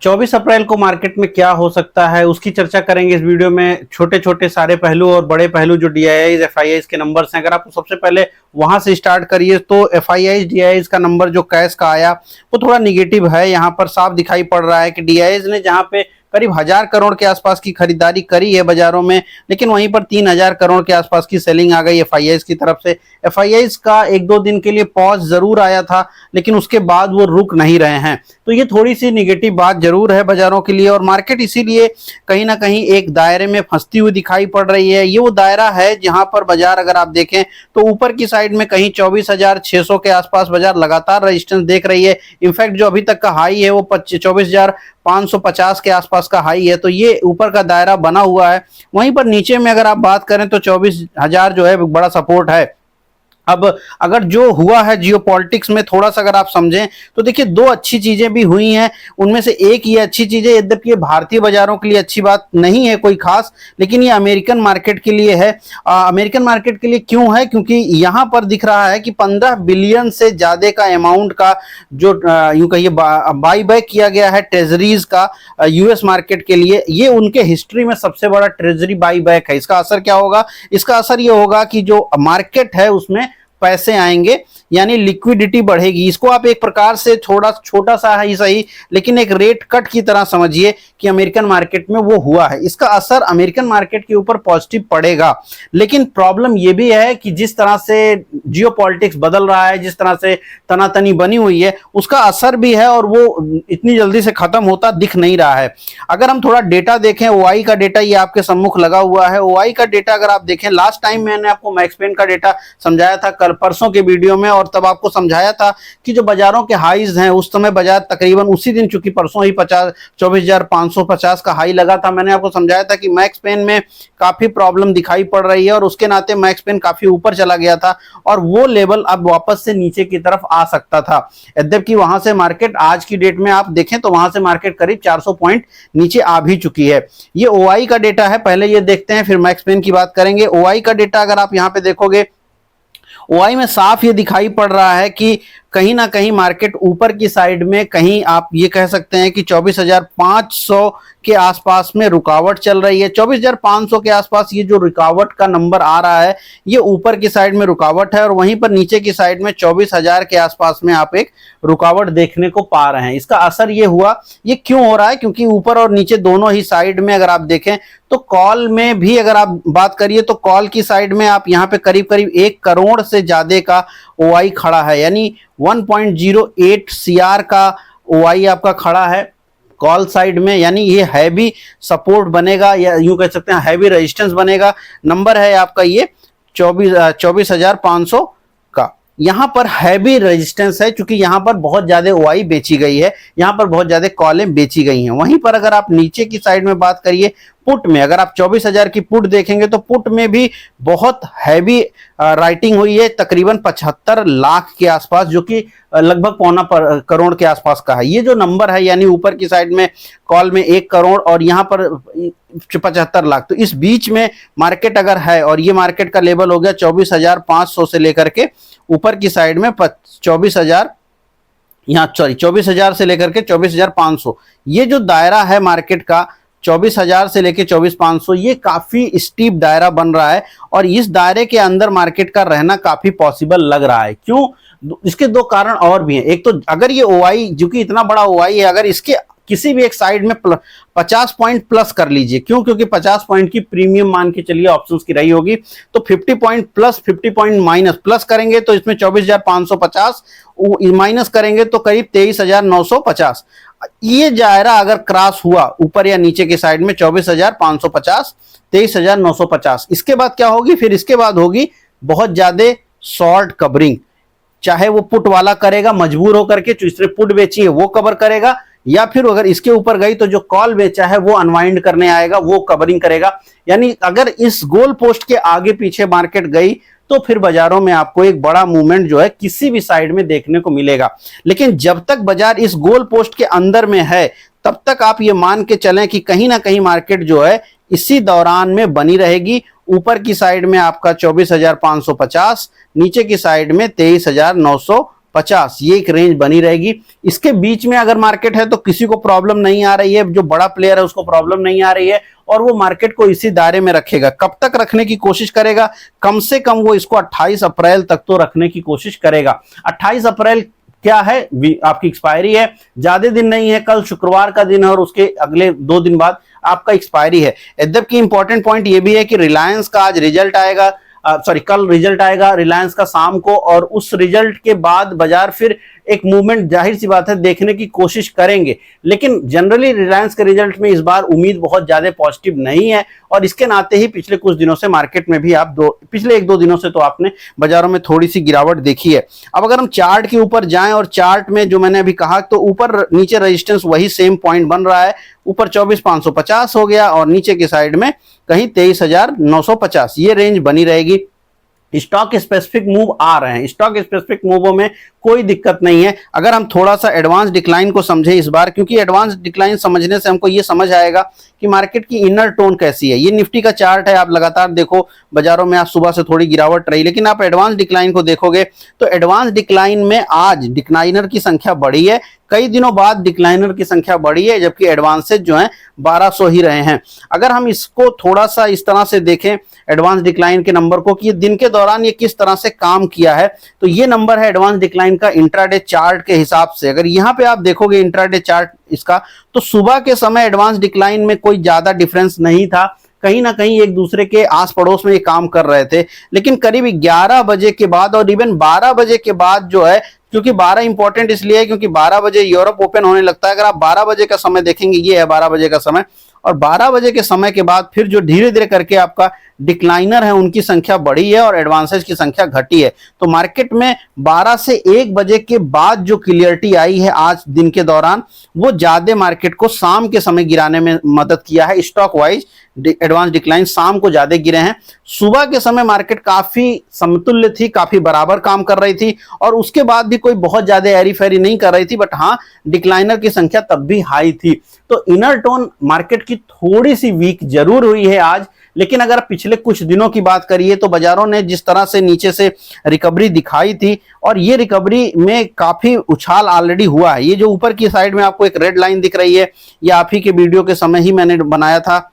24 अप्रैल को मार्केट में क्या हो सकता है उसकी चर्चा करेंगे इस वीडियो में। छोटे छोटे सारे पहलू और बड़े पहलू जो डीआईआईज एफआईआईज के नंबर्स हैं, अगर आप सबसे पहले वहां से स्टार्ट करिए तो एफआईआईज डीआईआईज का नंबर जो कैश का आया वो थोड़ा निगेटिव है। यहाँ पर साफ दिखाई पड़ रहा है कि डीआईआईज ने जहाँ पे करीब 1000 करोड़ के आसपास की खरीदारी करी है बाजारों में, लेकिन वहीं पर 3000 करोड़ के आसपास की सेलिंग आ गई एफआईआईज की तरफ से। एफआईआईज का एक दो दिन के लिए पॉज जरूर आया था, लेकिन उसके बाद वो रुक नहीं रहे हैं, तो ये थोड़ी सी निगेटिव बात जरूर है बाजारों के लिए। और मार्केट इसीलिए कहीं ना कहीं एक दायरे में फंसती हुई दिखाई पड़ रही है। ये वो दायरा है जहां पर बाजार अगर आप देखें तो ऊपर की साइड में कहीं 24,600 के आसपास बाजार लगातार रेजिस्टेंस देख रही है। इनफैक्ट जो अभी तक का हाई है वो 24,550 के आसपास का हाई है, तो ये ऊपर का दायरा बना हुआ है। वहीं पर नीचे में अगर आप बात करें तो 24,000 जो है बड़ा सपोर्ट है। अब अगर जो हुआ है जियोपॉलिटिक्स में थोड़ा सा अगर आप समझें तो देखिए दो अच्छी चीजें भी हुई हैं। उनमें से एक ये अच्छी चीज है, यद्यपि ये भारतीय बाजारों के लिए अच्छी बात नहीं है कोई खास, लेकिन ये अमेरिकन मार्केट के लिए है। अमेरिकन मार्केट के लिए क्यों है? क्योंकि यहां पर दिख रहा है कि 15 बिलियन से ज्यादा का अमाउंट का जो यूं कहिए बाई बैक किया गया है ट्रेजरीज का यूएस मार्केट के लिए। ये उनके हिस्ट्री में सबसे बड़ा ट्रेजरी बाई बैक है। इसका असर क्या होगा? इसका असर ये होगा कि जो मार्केट है उसमें पैसे आएंगे, यानी लिक्विडिटी बढ़ेगी। इसको आप एक प्रकार से थोड़ा छोटा सा ही सही, लेकिन एक रेट कट की तरह समझिए कि अमेरिकन मार्केट में वो हुआ है। इसका असर अमेरिकन मार्केट के ऊपर पॉजिटिव पड़ेगा। लेकिन प्रॉब्लम ये भी है कि जिस तरह से जियोपॉलिटिक्स बदल रहा है, जिस तरह से तनातनी बनी हुई है, उसका असर भी है और वो इतनी जल्दी से खत्म होता दिख नहीं रहा है। अगर हम थोड़ा डेटा देखें, ओआई का डेटा ये आपके सम्मुख लगा हुआ है। ओआई का डेटा अगर आप देखें, लास्ट टाइम मैंने आपको मैक्सपेन का डेटा समझाया था कल परसों के वीडियो में, और तब आपको समझाया था कि जो बाजारों के हाईज हैं उस समय बाजार तकरीबन उसी दिन, चूंकि परसों ही 24,550 का हाई लगा था, मैंने आपको समझाया था कि मैक्स पेन में काफी प्रॉब्लम दिखाई पड़ रही है और उसके नाते मैक्स पेन काफी ऊपर चला गया था और वो लेवल अब वापस से नीचे की तरफ आ सकता था। यद्यपि वहां से मार्केट आज की डेट में आप देखें तो वहां से मार्केट करीब 400 पॉइंट नीचे आ भी चुकी है। ये ओआई का डेटा है, पहले ये देखते हैं फिर मैक्स पेन की बात करेंगे। ओआई का डेटा अगर आप यहां पे देखोगे, ओआई में साफ ये दिखाई पड़ रहा है कि कहीं ना कहीं मार्केट ऊपर की साइड में, कहीं आप ये कह सकते हैं कि 24,500 के आसपास में रुकावट चल रही है। 24,500 के आसपास ये जो रुकावट का नंबर आ रहा है ये ऊपर की साइड में रुकावट है, और वहीं पर नीचे की साइड में 24,000 के आसपास में आप एक रुकावट देखने को पा रहे हैं। इसका असर ये हुआ, ये क्यों हो रहा है? क्योंकि ऊपर और नीचे दोनों ही साइड में अगर आप देखें तो कॉल में भी अगर आप बात करिए तो कॉल की साइड में आप यहाँ पे करीब करीब 1 करोड़ से ज्यादा का ओआई खड़ा है, यानी 1.08 सीआर का ओआई आपका खड़ा है कॉल साइड में। यानी ये हैवी सपोर्ट बनेगा या यूं कह सकते हैं हैवी रेजिस्टेंस बनेगा। नंबर है आपका ये 24,500 का। यहां पर हैवी रेजिस्टेंस है क्योंकि यहां पर बहुत ज्यादा ओआई बेची गई है, यहां पर बहुत ज्यादा कॉलें बेची गई हैं। वहीं पर अगर आप नीचे की साइड में बात करिए पुट में, अगर आप 24,000 की पुट देखेंगे तो पुट में भी बहुत हैवी राइटिंग हुई है, तकरीबन 75 लाख के आसपास, जो कि लगभग पौना करोड़ के आसपास का है। ये जो नंबर है यानी ऊपर की साइड में कॉल में 1 करोड़ और यहाँ पर 75 लाख, तो इस बीच में मार्केट अगर है और ये मार्केट का लेवल हो गया 24,500 से लेकर के ऊपर की साइड में 24,000, यहाँ सॉरी 24,000 से लेकर के 24,500, ये जो दायरा है मार्केट का 24,000 से लेकर 24,500, ये काफी स्टीप दायरा बन रहा है और इस दायरे के अंदर मार्केट का रहना काफी पॉसिबल लग रहा है। क्यों? इसके दो कारण और भी हैं। एक तो अगर ये ओआई, जो कि इतना बड़ा ओआई है, अगर इसके किसी भी एक साइड में 50 पॉइंट प्लस कर लीजिए, क्यों? क्योंकि 50 पॉइंट की प्रीमियम मान के चलिए ऑप्शंस की रही होगी, तो 50 point plus 50 point minus plus करेंगे तो इसमें 24,550, माइनस करेंगे तो करीब 23,950। ये दायरा अगर क्रॉस हुआ ऊपर या नीचे की साइड में 24,550, 23,950, इसके बाद क्या होगी? फिर इसके बाद होगी बहुत ज्यादा शॉर्ट कवरिंग। चाहे वो पुट वाला करेगा मजबूर होकर के, जिसने पुट बेची है वो कवर करेगा, या फिर अगर इसके ऊपर गई तो जो कॉल बेचा है वो अनवाइंड करने आएगा, वो कवरिंग करेगा। यानी अगर इस गोल पोस्ट के आगे पीछे मार्केट गई तो फिर बाजारों में आपको एक बड़ा मूवमेंट जो है किसी भी साइड में देखने को मिलेगा। लेकिन जब तक बाजार इस गोल पोस्ट के अंदर में है तब तक आप ये मान के चलें कि कहीं ना कहीं मार्केट जो है इसी दौरान में बनी रहेगी। ऊपर की साइड में आपका 24,550, नीचे की साइड में 23,950 50 ये एक रेंज बनी रहेगी। इसके बीच में अगर मार्केट है तो किसी को प्रॉब्लम नहीं आ रही है, जो बड़ा प्लेयर है उसको प्रॉब्लम नहीं आ रही है और वो मार्केट को इसी दायरे में रखेगा। कब तक रखने की कोशिश करेगा? कम से कम वो इसको 28 अप्रैल तक तो रखने की कोशिश करेगा। 28 अप्रैल क्या है? आपकी एक्सपायरी है, ज्यादा दिन नहीं है, कल शुक्रवार का दिन है और उसके अगले 2 दिन बाद आपका एक्सपायरी है। की इंपॉर्टेंट पॉइंट ये भी है कि रिलायंस का आज रिजल्ट आएगा, कल रिजल्ट आएगा रिलायंस का शाम को, और उस रिजल्ट के बाद बाजार फिर एक मूवमेंट जाहिर सी बात है देखने की कोशिश करेंगे। लेकिन जनरली रिलायंस के रिजल्ट में इस बार उम्मीद बहुत ज्यादा पॉजिटिव नहीं है और इसके नाते ही पिछले कुछ दिनों से मार्केट में भी आप पिछले 1-2 दिनों से तो आपने बाजारों में थोड़ी सी गिरावट देखी है। अब अगर हम चार्ट के ऊपर जाएं और चार्ट में जो मैंने अभी कहा, तो ऊपर नीचे रेजिस्टेंस वही सेम पॉइंट बन रहा है, ऊपर 24,550 हो गया और नीचे की साइड में कहीं 23,950 ये रेंज बनी रहेगी। स्टॉक स्पेसिफिक मूव आ रहे हैं, स्टॉक स्पेसिफिक मूवों में कोई दिक्कत नहीं है। अगर हम थोड़ा सा एडवांस डिक्लाइन को समझें इस बार, क्योंकि एडवांस डिक्लाइन समझने से हमको ये समझ आएगा कि मार्केट की इनर टोन कैसी है। ये निफ्टी का चार्ट है, आप लगातार देखो बाजारों में आज सुबह से थोड़ी गिरावट रही, लेकिन आप एडवांस डिक्लाइन को देखोगे तो एडवांस डिक्लाइन में आज डिक्लाइनर की संख्या बढ़ी है, कई दिनों बाद डिक्लाइनर की संख्या बढ़ी है, जबकि एडवांसेज जो हैं 1200 ही रहे हैं। अगर हम इसको थोड़ा सा इस तरह से देखें एडवांस डिक्लाइन के नंबर को कि दिन के दौरान ये किस तरह से काम किया है, तो ये नंबर है एडवांस डिक्लाइन का इंट्राडे चार्ट के हिसाब से। अगर यहां पे आप देखोगे इंट्राडे चार्ट इसका, तो सुबह के समय एडवांस डिक्लाइन में कोई ज्यादा डिफरेंस नहीं था, कहीं ना कहीं एक दूसरे के आस पड़ोस में ये काम कर रहे थे। लेकिन करीब 11 बजे के बाद और इवन 12 बजे के बाद जो है, क्योंकि 12 इंपॉर्टेंट इसलिए है क्योंकि 12 बजे यूरोप ओपन होने लगता है। अगर आप 12 बजे का समय देखेंगे, ये है 12 बजे का समय, और 12 बजे के समय के बाद फिर जो धीरे धीरे करके आपका डिक्लाइनर है उनकी संख्या बढ़ी है और एडवांसेज की संख्या घटी है। तो मार्केट में 12 से 1 बजे के बाद जो क्लियरिटी आई है आज दिन के दौरान, वो ज्यादा मार्केट को शाम के समय गिराने में मदद किया है। स्टॉक वाइज एडवांस डिक्लाइन शाम को ज्यादा गिरे हैं। सुबह के समय मार्केट काफी समतुल्य थी, काफी बराबर काम कर रही थी और उसके बाद भी कोई बहुत ज्यादा एरी फेरी नहीं कर रही थी, बट हाँ डिक्लाइनर की संख्या तब भी हाई थी। तो इनर टोन मार्केट की थोड़ी सी वीक जरूर हुई है आज, लेकिन अगर पिछले कुछ दिनों की बात करिए तो बाजारों ने जिस तरह से नीचे से रिकवरी दिखाई थी, और ये रिकवरी में काफी उछाल ऑलरेडी हुआ है। ये जो ऊपर की साइड में आपको एक रेड लाइन दिख रही है, ये आप ही के वीडियो के समय ही मैंने बनाया था।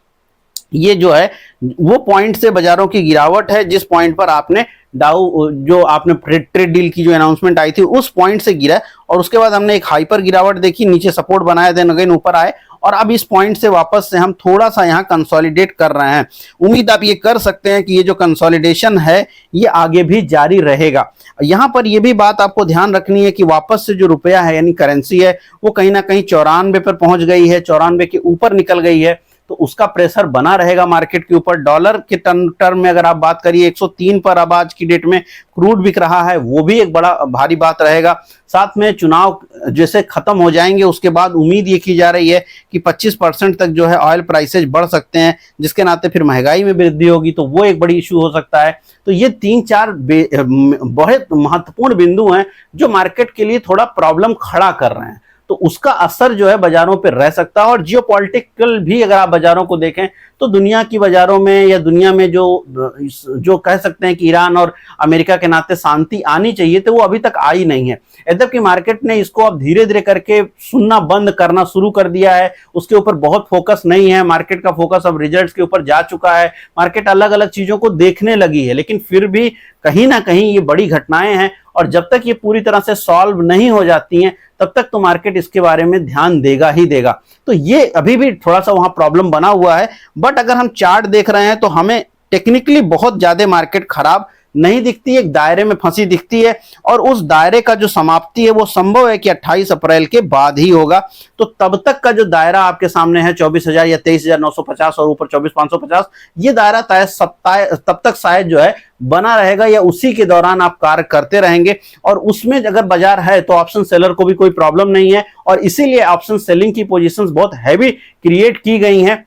ये जो है वो पॉइंट से बाजारों की गिरावट है, जिस पॉइंट पर आपने डाउ जो आपने ट्रेड डील की जो अनाउंसमेंट आई थी उस पॉइंट से गिरा, और उसके बाद हमने एक हाइपर गिरावट देखी, नीचे सपोर्ट बनाया, देन अगेन ऊपर आए और अब इस पॉइंट से वापस से हम थोड़ा सा यहाँ कंसोलिडेट कर रहे हैं। उम्मीद आप ये कर सकते हैं कि ये जो कंसोलिडेशन है ये आगे भी जारी रहेगा। यहाँ पर ये भी बात आपको ध्यान रखनी है कि वापस से जो रुपया है यानी करेंसी है वो कहीं ना कहीं 94 पर पहुंच गई है, 94 के ऊपर निकल गई है, तो उसका प्रेशर बना रहेगा मार्केट के ऊपर। डॉलर के टर्म में अगर आप बात करिए 103 पर अब आज की डेट में क्रूड बिक रहा है, वो भी एक बड़ा भारी बात रहेगा। साथ में चुनाव जैसे खत्म हो जाएंगे उसके बाद उम्मीद ये की जा रही है कि 25% तक जो है ऑयल प्राइसेज बढ़ सकते हैं, जिसके नाते फिर महंगाई में वृद्धि होगी, तो वो एक बड़ी इशू हो सकता है। तो ये 3-4 बहुत महत्वपूर्ण बिंदु हैं जो मार्केट के लिए थोड़ा प्रॉब्लम खड़ा कर रहे हैं, तो उसका असर जो है बाजारों पे रह सकता है। और जियोपॉलिटिकल भी अगर आप बाजारों को देखें तो दुनिया की बाजारों में या दुनिया में जो कह सकते हैं कि ईरान और अमेरिका के नाते शांति आनी चाहिए तो वो अभी तक आई नहीं है। यद्यपि मार्केट ने इसको अब धीरे धीरे करके सुनना बंद करना शुरू कर दिया है, उसके ऊपर बहुत फोकस नहीं है, मार्केट का फोकस अब रिजल्ट्स के ऊपर जा चुका है, मार्केट अलग अलग चीजों को देखने लगी है। लेकिन फिर भी कहीं ना कहीं ये बड़ी घटनाएं हैं और जब तक ये पूरी तरह से सॉल्व नहीं हो जाती हैं तब तक तो मार्केट इसके बारे में ध्यान देगा ही देगा। तो ये अभी भी थोड़ा सा वहां प्रॉब्लम बना हुआ है, बट अगर हम चार्ट देख रहे हैं तो हमें टेक्निकली बहुत ज्यादा मार्केट खराब नहीं दिखती, एक दायरे में फंसी दिखती है, और उस दायरे का जो समाप्ति है वो संभव है कि 28 अप्रैल के बाद ही होगा। तो तब तक का जो दायरा आपके सामने है 24,000 या 23,950 और ऊपर 24,550, ये दायरा तब तक शायद जो है बना रहेगा या उसी के दौरान आप कार्य करते रहेंगे। और उसमें अगर बाजार है तो ऑप्शन सेलर को भी कोई प्रॉब्लम नहीं है, और इसीलिए ऑप्शन सेलिंग की पोजीशंस बहुत हैवी क्रिएट की गई हैं।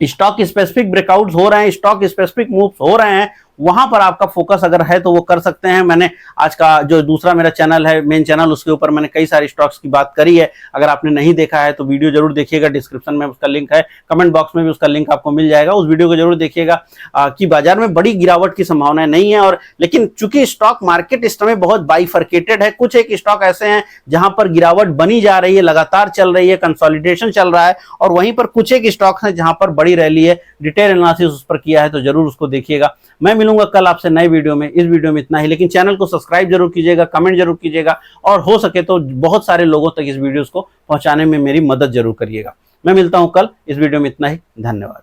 स्टॉक स्पेसिफिक ब्रेकआउट्स हो रहे हैं, स्टॉक स्पेसिफिक मूव्स हो रहे हैं, वहां पर आपका फोकस अगर है तो वो कर सकते हैं। मैंने आज का जो दूसरा मेरा चैनल है, मेन चैनल, उसके ऊपर मैंने कई सारी स्टॉक्स की बात करी है। अगर आपने नहीं देखा है तो वीडियो जरूर देखिएगा, डिस्क्रिप्शन में उसका लिंक है, कमेंट बॉक्स में भी उसका लिंक आपको मिल जाएगा, उस वीडियो को जरूर देखिएगा। कि बाजार में बड़ी गिरावट की संभावना नहीं है, और लेकिन चूंकि स्टॉक मार्केट इस समय बहुत बाइफर्केटेड है, कुछ एक स्टॉक ऐसे हैं जहां पर गिरावट बनी जा रही है, लगातार चल रही है, कंसोलिडेशन चल रहा है, और वहीं पर कुछ एक स्टॉक है जहां पर बड़ी रैली है। डिटेल एनालिसिस उस पर किया है तो जरूर उसको देखिएगा। मैं मिलूंगा कल आपसे नए वीडियो में। इस वीडियो में इतना ही, लेकिन चैनल को सब्सक्राइब जरूर कीजिएगा, कमेंट जरूर कीजिएगा, और हो सके तो बहुत सारे लोगों तक इस वीडियो को पहुंचाने में मेरी मदद जरूर करिएगा। मैं मिलता हूं कल। इस वीडियो में इतना ही। धन्यवाद।